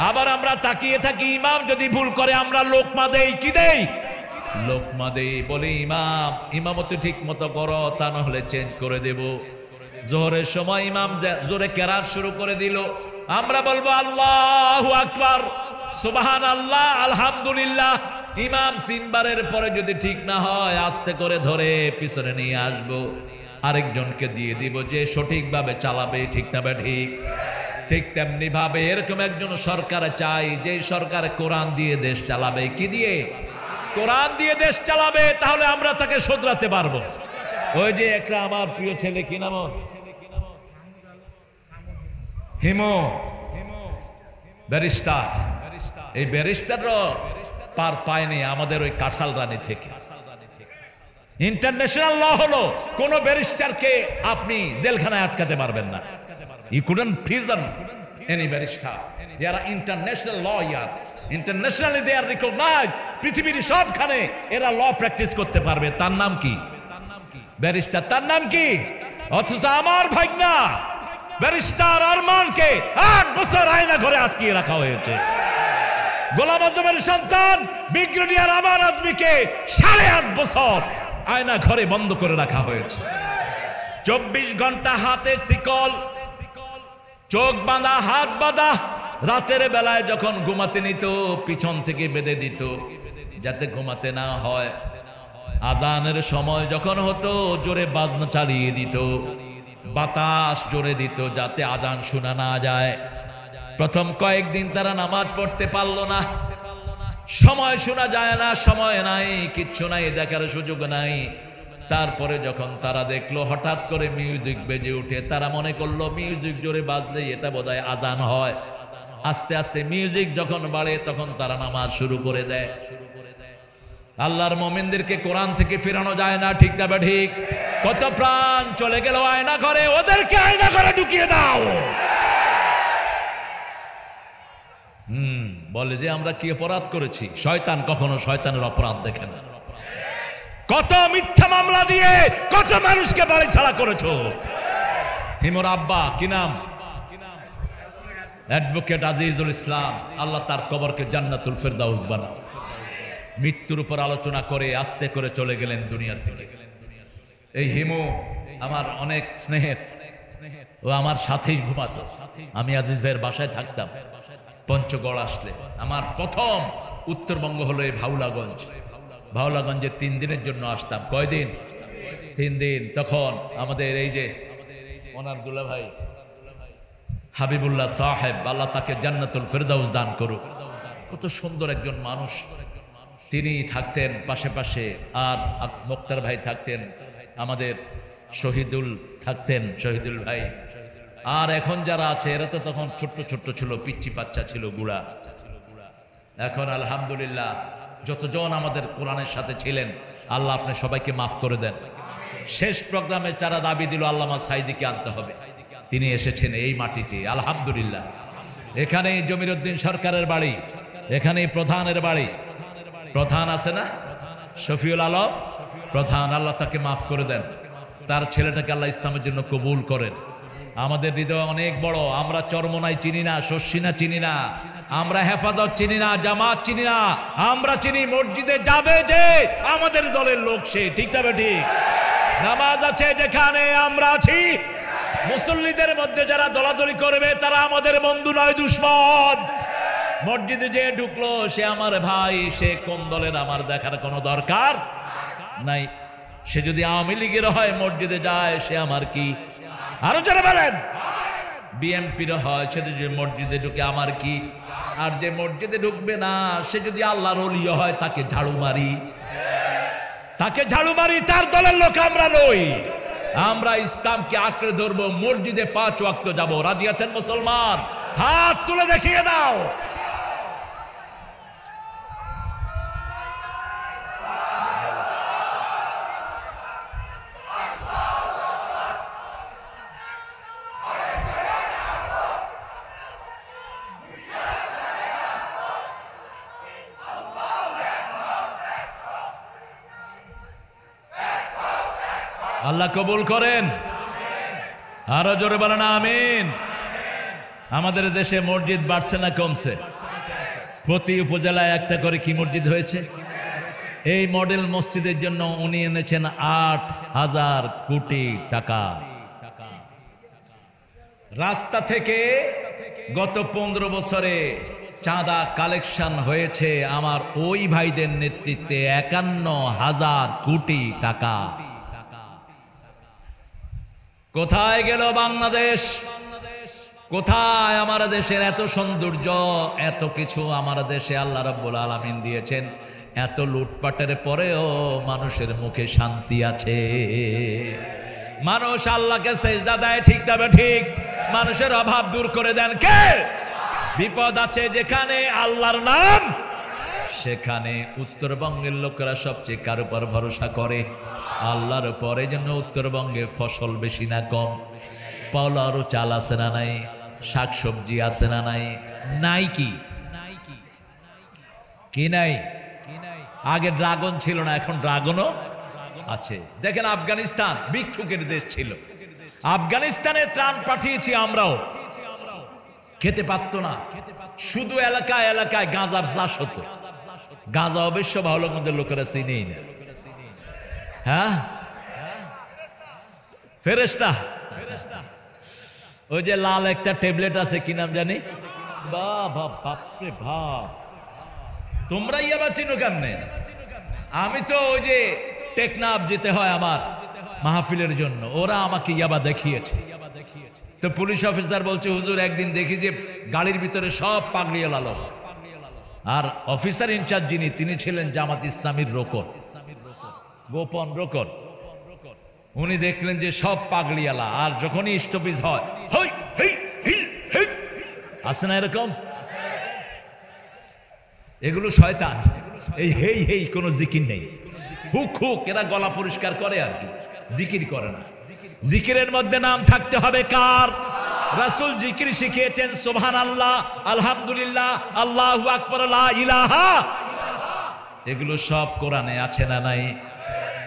আবার আমরা তাকিয়ে থাকি, ইমাম যদি ভুল করে আমরা লোকমা দেই, কি দেই? লোকমা দেই, বলে ইমাম ইমামতি ঠিক মতো করো, তা না হলে চেঞ্জ করে দেব। জোহরের সময় ইমাম জোরে কেরাত শুরু করে দিল, আমরা বলবো আল্লাহু আকবার, সুবহানাল্লাহ, আলহামদুলিল্লাহ। ইমাম 3 বারের পরে যদি ঠিক না হয় আস্তে করে ধরে পিছনে নিয়ে আসবো, আরেকজনকে দিয়ে দিব যে সঠিকভাবে চালাবে, ঠিক না বা ঠিক? ঠিক তেমনি ভাবে এরকম একজন সরকার চাই, যে সরকার কোরআন দিয়ে দেশ চালাবে। কি দিয়ে? কোরআন দিয়ে দেশ চালাবে, তাহলে আমরা তাকে শোধরাতে পারবো। ওই যে একটা আমার প্রিয় ছেলে, কি নাম? হিমো, ব্যারিস্টার। এই ব্যারিস্টারও পার পায়নি আমাদের ওই কাঁঠাল রানী থেকে। ইন্টারন্যাশনাল ল হলো কোন ব্যারিস্টারকে আপনি জেলখানায় আটকাতে পারবেন না। You couldn't prison any barrister. They are international lawyer. Internationally they are recognized. পৃথিবীর সবখানে এরা ল প্র্যাকটিস করতে পারবে। তার নাম কি? ব্যারিস্টার। তার নাম কি? অথচ আমার ভাইগনা ব্যারিস্টার আরমানকে 8 বছর আয়না ঘরে আটকিয়ে রাখা হয়েছে। গোলাম আজমের সন্তান ব্রিগেডিয়ার আমান আজমিকে 8.5 বছর আয়না ঘরে বন্ধ করে রাখা হয়েছে। 24 ঘন্টা হাতে শিকল, চোখ বাঁধা, হাত বাঁধা। রাতের বেলায় যখন ঘুমাতে নিত পিছন থেকে বেঁধে দিত যাতে ঘুমাতে না হয়। আজানের সময় যখন হতো জোরে বাজনা চালিয়ে দিত, বাতাস জোরে দিত যাতে আজান শোনা না যায়। প্রথম কয়েকদিন তারা নামাজ পড়তে পারলো না, সময় শোনা যায় না, সময় নাই, কিচ্ছু নাই, দেখার সুযোগ নাই। তারপরে যখন তারা দেখলো হঠাৎ করে মিউজিক বেজে উঠে, তারা মনে করলো মিউজিক জোরে বাজলেই এটা বোধহয় আজান হয়। আস্তে আস্তে মিউজিক যখন বাড়ে তখন তারা নামাজ শুরু করে দেয়। আল্লাহর মুমিনদেরকে কোরআন থেকে ফেরানো যায় না, ঠিক না ঠিক? কত প্রাণ চলে গেল আয়না ঘরে, ওদেরকে আয়না ঘরে ঢুকিয়ে দাও। বলে যে আমরা কি অপরাধ করেছি। শয়তান কখনো শয়তানের অপরাধ দেখে না। কত মিথ্যা মামলা দিয়ে কত মানুষকে বাড়ি ছাড়া করেছো। হিমুর আব্বা কি নাম? অ্যাডভোকেট আজিজুল ইসলাম, আল্লাহ তার কবরকে জান্নাতুল ফেরদাউস বানাও। মৃত্যুর উপর আলোচনা করে আস্তে করে চলে গেলেন দুনিয়া থেকে। এই হিমু আমার অনেক স্নেহের, ও আমার সাথেই ঘুমাতো। আমি আজিজ ভাইয়ের বাসায় থাকতাম। পঞ্চগড় আসলে আমার প্রথম উত্তরবঙ্গ হলো এই ভাওলাগঞ্জ। ভাওলাগঞ্জে 3 দিনের জন্য আসতাম। কয়দিন? 3 দিন। তখন আমাদের এই যে ওনার দুলা ভাই হাবিবুল্লাহ সাহেব, আল্লাহ তাকে জান্নাতুল ফেরদাউস দান করুক, কত সুন্দর একজন মানুষ। তিনি থাকতেন পাশে পাশে, আর মুক্তার ভাই থাকতেন, আমাদের শহীদুল থাকতেন, শহীদুল ভাই। আর এখন যারা আছে এরা তো তখন ছোট্ট ছোট্ট ছিল, পিচ্চি বাচ্চা ছিল, গুড়া। এখন আলহামদুলিল্লাহ যতজন আমাদের কোরআনের সাথে ছিলেন, আল্লাহ আপনি সবাইকে মাফ করে দেন। শেষ প্রোগ্রামে যারা দাবি দিল আল্লামা সাইদিকে আনতে হবে, তিনি এসেছেন এই মাটিতে আলহামদুলিল্লাহ। এখানেই জমিরউদ্দিন সরকারের বাড়ি, এখানেই প্রধানের বাড়ি। প্রধান আছে না, শফিউল আলম প্রধান, আল্লাহ তাকে মাফ করে দেন। তার ছেলেটাকে আল্লাহ ইসলামের জন্য কবুল করেন। আমাদের হৃদয় অনেক বড়। আমরা চরমনাই চিনি না, শস্যিনা চিনি না, আমরা হেফাজত চিনি না, জামাত চিনি না, আমরা চিনি মসজিদে যাবে যে আমাদের দলের লোক সে, ঠিক তবে ঠিক। নামাজ আছে যেখানে আমরা আছি। মুসল্লিদের মধ্যে যারা দলাদলি করবে তারা আমাদের বন্ধু নয়, দুশমন। মসজিদে যে ঢুকলো সে আমার ভাই, সে কোন দলের আমার দেখার কোনো দরকার নাই। সে যদি আওয়ামী লীগের হয় মসজিদে যায়, সে আমার কি? আরো যারা বলেন বিএনপির হয়, সে যদি মসজিদে ঢুকে আমার কি? আর যে মসজিদে ঢুকবে না সে যদি আল্লাহর ওলি হয়, তাকে ঝাড়ু মারি, তাকে ঝাড়ু মারি। তার দলের লোক আমরা নই। আমরা ইসলামকে আঁকড়ে ধরবো, মসজিদে 5 ওয়াক্ত যাব। রাজি আছেন মুসলমান? হাত তুলে দেখিয়ে দাও। আল্লাহ কবুল করেন। আরো জোরে বলেন আমিন। আমাদের দেশে মসজিদ বাড়ছে না কমছে? প্রতি উপজেলায় একটা করে কি মসজিদ হয়েছে? এই মডেল মসজিদের জন্য উনি এনেছেন 8,000 কোটি টাকা। রাস্তা থেকে গত 15 বছরে চাঁদা কালেকশন হয়েছে আমার ওই ভাইদের নেতৃত্বে 51,000 কোটি টাকা। কোথায় গেল বাংলাদেশ? কোথায় আমার দেশের এত সৌন্দর্য, এত কিছু আমার দেশে আল্লাহ রাব্বুল আলামিন দিয়েছেন। এত লুটপাটের পরেও মানুষের মুখে শান্তি আছে। মানুষ আল্লাহকে সেজদা দেয়, ঠিক তবে ঠিক। মানুষের অভাব দূর করে দেন কে? বিপদ আছে যেখানে আল্লাহর নাম, সেখানে উত্তরবঙ্গের লোকেরা সবচেয়ে কার উপর ভরসা করে? আল্লাহর পরে। জন্য উত্তরবঙ্গে ফসল বেশি না কম? পাওলারও চাল আছে না নাই? শাকসবজি আছে না নাই? নাই কি? কি নাই? আগে ড্রাগন ছিল না, এখন ড্রাগনও আছে। দেখেন আফগানিস্তান ভিক্ষুকের দেশ ছিল, আফগানিস্তানে ত্রাণ পাঠিয়েছি আমরাও। খেতে পারতো না, শুধু এলাকায় এলাকায় গাঁজার চাষ হতো। গাঁজা অবশ্য ভাওলাগঞ্জের লোকেরা চিনেই না। হ্যাঁ, ফেরেশতা। ওই যে লাল একটা ট্যাবলেট আছে, কি নাম জানি? বাপরে বাপ, তোমরা ইয়াবা চিনো কেমনে? আমি তো ওই যে টেকনাফ যেতে হয় আমার মাহফিলের জন্য, ওরা আমাকে ইয়াবা দেখিয়েছে। তো পুলিশ অফিসার বলছে হুজুর একদিন দেখি যে গাড়ির ভিতরে সব পাগড়ি লাল। আর অফিসার ইনচার্জ যিনি, তিনি ছিলেন জামাত ইসলামীর রোকন, গোপন রোকন। উনি দেখলেন যে সব পাগড়িওয়ালা, আর যখনই স্টপিজ হয় হই হেই হিল হেই, আছে না এরকম? এগুলো শয়তান। এই হেই হেই কোনো জিকির নেই, হুক হুক এরা গলা পরিষ্কার করে আর কি, জিকির করে না। জিকিরের মধ্যে নাম থাকতে হবে কার? রাসূল জিকির শিখিয়েছেন সুবহানাল্লাহ, আলহামদুলিল্লাহ, আল্লাহু আকবার, লা ইলাহা। এগুলো সব কোরআনে আছে না নাই?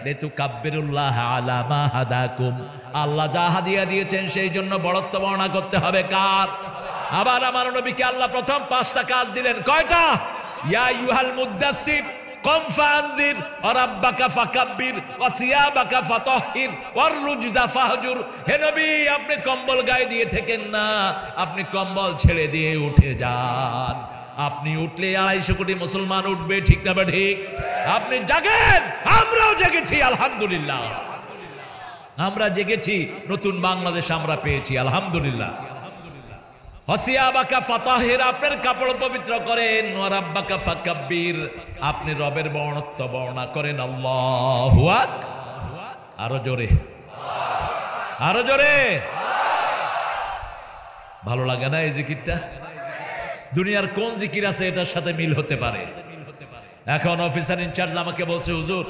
লিতুকাব্বিরুল্লাহ আলা মা হাদাকুম, আল্লাহ যা হাদিয়া দিয়েছেন সেই জন্য বড়ত্ব বর্ণনা করতে হবে কার? আবার আমার নবীকে আল্লাহ প্রথম 5টা কাজ দিলেন, কয়টা? ইয়া আইয়ুহাল মুদ্দাসসির কুম ফাআনযির ওয়া রাব্বাকা ফাকাব্বির ওয়া সিয়াবাকা ফাতাহহির ওয়ার রুজদা ফাহজুর। হে নবী, আপনি কম্বল গায়ে দিয়ে থাকেন না, আপনি কম্বল ছেড়ে দিয়ে উঠে যান। আপনি উঠলে 250 কোটি মুসলমান উঠবে, ঠিক না বা ঠিক? আপনি জাগেন, আমরাও জেগেছি আলহামদুলিল্লাহ। আমরা জেগেছি, নতুন বাংলাদেশ আমরা পেয়েছি আলহামদুলিল্লাহ। হসিয়াবাকা ফাতাহির, আপনার কাপড় পবিত্র করেন। ওয়া রাব্বাকা ফাকাব্বির, আপনি রবের বর্ণত্ব বর্ণনা করেন। আল্লাহু আকবার, আরো জোরে, আরো জোরে। ভালো লাগে না এই জিকিরটা? দুনিয়ার কোন জিকির আছে এটার সাথে মিল হতে পারে? এখন অফিসার ইনচার্জ আমাকে বলছে, হুজুর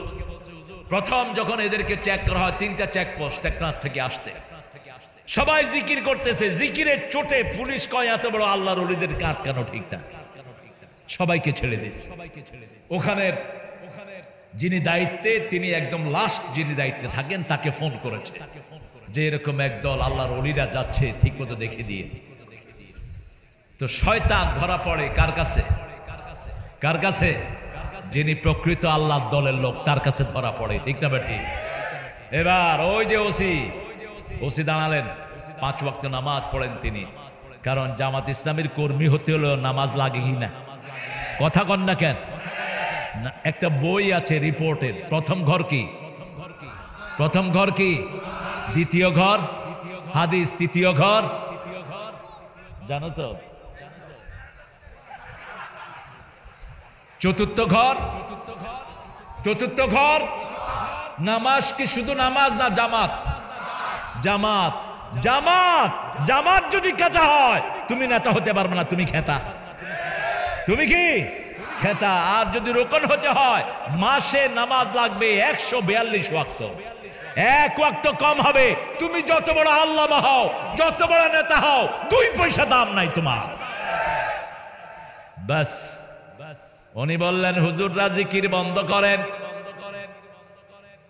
প্রথম যখন এদেরকে চেক করা হয় 3টা চেকপোস্ট টেকনাফ থেকে আসতে, সবাই জিকির করতেছে, জিকিরের চোটে পুলিশ কয় এত বড় আল্লাহর ওলিদের কাট কেন, ঠিক না? সবাইকে ছেড়ে দিস। ওখানে যিনি দায়িত্বে, তিনি একদম লাস্ট যিনি দায়িত্বে থাকেন তাকে ফোন করেছে যে এরকম একদল আল্লাহর ওলিরা যাচ্ছে, ঠিক মতো দেখে দিয়ে। তো শয়তান ধরা পড়ে কার কাছে? কার কাছে? যিনি প্রকৃত আল্লাহর দলের লোক, তার কাছে ধরা পড়ে, ঠিক না বেঠি? এবার ওই যে ওসি দাঁড়ালেন, 5 ওয়াক্ত নামাজ পড়েন তিনি, কারণ জামাত ইসলামীর কর্মী হতে হলো নামাজ লাগেই না। কথা কন না কেন? একটা বই আছে রিপোর্টের, প্রথম ঘর কি? প্রথম ঘর কি? দ্বিতীয় ঘর হাদিস, তৃতীয় ঘর জানো তো, চতুর্থ ঘর, চতুর্থ ঘর নামাজ। কি শুধু নামাজ না, জামাত, জামাত, জামাত। জামাত যদি কাঁচা হয় তুমি নেতা হতে পারবে না, তুমি খেতা। তুমি কি খেতা? আর যদি রোকন হতে হয় মাসে নামাজ লাগবে 142 ওয়াক্ত, 1 ওয়াক্ত কম হবে। তুমি যত বড় আল্লামা হও, যত বড় নেতা হও, 2 পয়সা দাম নাই তোমার। বাস। উনি বললেন, হুজুররা জিকির বন্ধ করেন।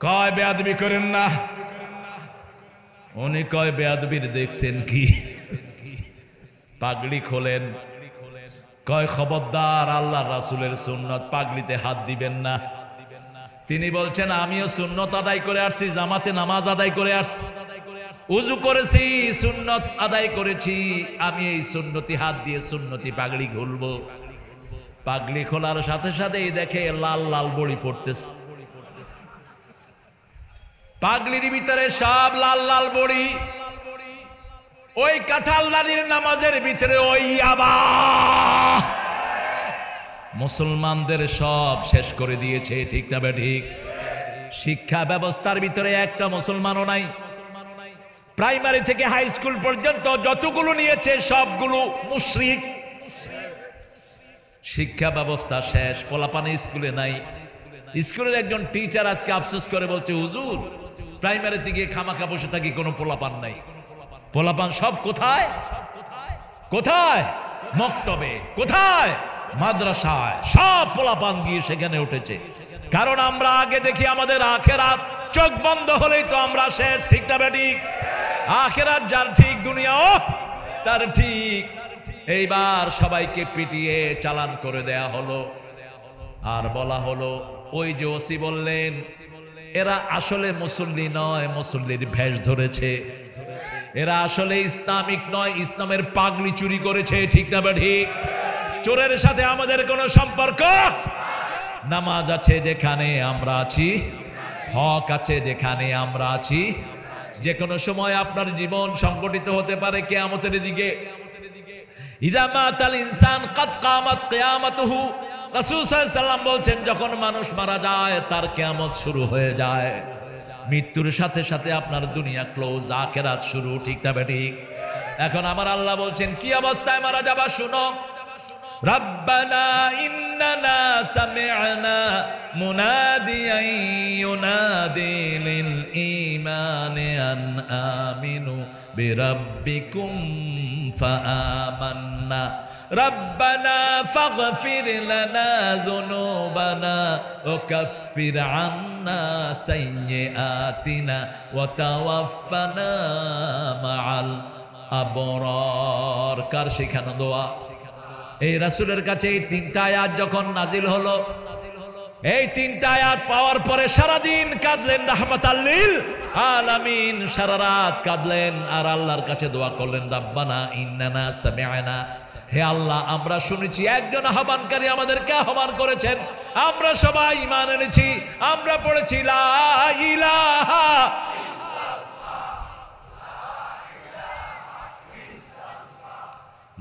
কয় বেয়াদবি করেন না। উনি কয় বেয়াদবির দেখছেন কি? পাগড়ি খোলেন। কয় খবরদার, আল্লাহ রাসূলের সুন্নত, পাগড়িতে হাত দিবেন না। তিনি বলছেন, আমিও সুন্নত আদায় করে আসছি, জামাতে নামাজ আদায় করে আসছি, উযু করেছি, সুন্নত আদায় করেছি, আমি এই সুন্নতি হাত দিয়ে সুন্নতি পাগড়ি খুলবো। পাগড়ি খোলার সাথে সাথেই দেখে লাল লাল বড়ি পড়তেছে, পাগড়ির ভিতরে সব লাল লাল বড়ি। ওই কাঁঠাল দানির নামাজের ভিতরে ওই ইয়াবা মুসলমানদের সব শেষ করে দিয়েছে, ঠিক না ঠিক? শিক্ষা ব্যবস্থার ভিতরে একটা মুসলমানও নাই। প্রাইমারি থেকে হাই স্কুল পর্যন্ত যতগুলো নিয়েছে সবগুলো মুশরিক। শিক্ষা ব্যবস্থা শেষ, পোলাপান স্কুলে নাই। স্কুলের একজন টিচার আজকে আফসোস করে বলছে, হুজুর প্রাইমারি থেকে খামাখা বসে থাকি, কোনো পোলাপান নাই। পোলাপান সব কোথায়? কোথায়? মক্তবে। কোথায়? মাদ্রাসায়। সব পোলাপান গিয়ে সেখানে উঠেছে। কারণ আমরা আগে দেখি আমাদের আখেরাত, চোখ বন্ধ হলেই তো আমরা শেষ, ঠিক না ঠিক? আখেরাত যার ঠিক, দুনিয়াও তার ঠিক। এইবার সবাইকে পিটিয়ে চালান করে দেয়া হলো, আর বলা হলো, ওই যে ওসি বললেন, এরা আসলে মুসল্লি নয়, মুসল্লির ভেষ ধরেছে। এরা আসলে ইসলামিক নয়, ইসলামের পাগড়ি চুরি করেছে, ঠিক না ঠিক? চোরের সাথে আমাদের কোনো সম্পর্ক। নামাজ আছে যেখানে আমরা আছি, হক আছে যেখানে আমরা আছি। যে কোনো সময় আপনার জীবন সংগঠিত হতে পারে কিয়ামতের দিকে। ইযা মাতাল ইনসান কাদ কামাত কিয়ামাতুহু। রাসূল সাল্লাল্লাহু আলাইহি ওয়াসাল্লাম বলছেন, যখন মানুষ মারা যায় তার কিয়ামত শুরু হয়ে যায়। মৃত্যুর সাথে সাথে আপনার দুনিয়া ক্লোজ, আখিরাত শুরু। ঠিক তবে ঠিক। এখন আমার আল্লাহ বলছেন কি অবস্থায় মারা যাবা শুনো। রব্বানা ইন্নানা সামি'না মুনাদিয়ান ইউনাদি লিল ঈমানি আন আমিনু বিরাব্বিকুম ফাআমান্না রব্বানা ফাগফির লানা যুনুবানা ওয়া কাফির আন্না সাইয়্যাতিনা ওয়া তাওয়াফফানা মাআল আবরার। কার শেখানো দোয়া? এই রাসূলের কাছে এই তিনটা আয়াত যখন নাজিল হলো, এই তিনটা আয়াত পাওয়ার পরে সারাদিন কাঁদলেন রাহমাতাল লিল আলামিন, সারা রাত কাঁদলেন আর আল্লাহর কাছে দোয়া করলেন, রব্বানা ইন্নানা সামি'না, হে আল্লাহ আমরা শুনেছি একজন আহ্বানকারী আমাদেরকে আহ্বান করেছেন, আমরা সবাই ঈমান এনেছি, আমরা পড়েছি লা ইলাহা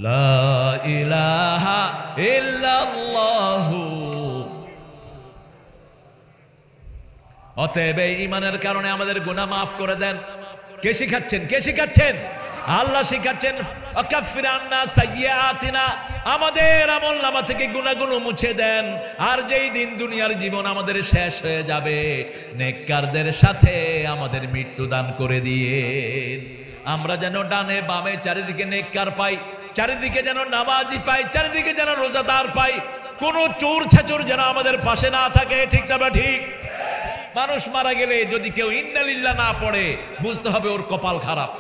লা ইলাহা ইল্লাল্লাহু। অতএব এই ঈমানের কারণে আমাদের গুনাহ মাফ করে দেন। কে শিখাচ্ছেন? কে শিখাচ্ছেন? আল্লাহ শিখাচ্ছেন। ওয়াকাফির আন্না সাইয়্যাতিনা, আমাদের আমলনামা থেকে গুনাহগুলো মুছে দেন। আর যেই দিন দুনিয়ার জীবন আমাদের শেষ হয়ে যাবে, নেককারদের সাথে আমাদের মৃত্যু দান করে দিয়েন। আমরা যেন ডানে বামে চারিদিকে নেককার পাই, চারিদিকে যেন নামাজি পাই, চারিদিকে যেন রোজাদার পাই, কোন চোর ছাচোর যেন আমাদের পাশে না থাকে। ঠিক না ঠিক? মানুষ মারা গেলে যদি কেউ ইন্না লিল্লাহ না পড়ে, বুঝতে হবে ওর কপাল খারাপ।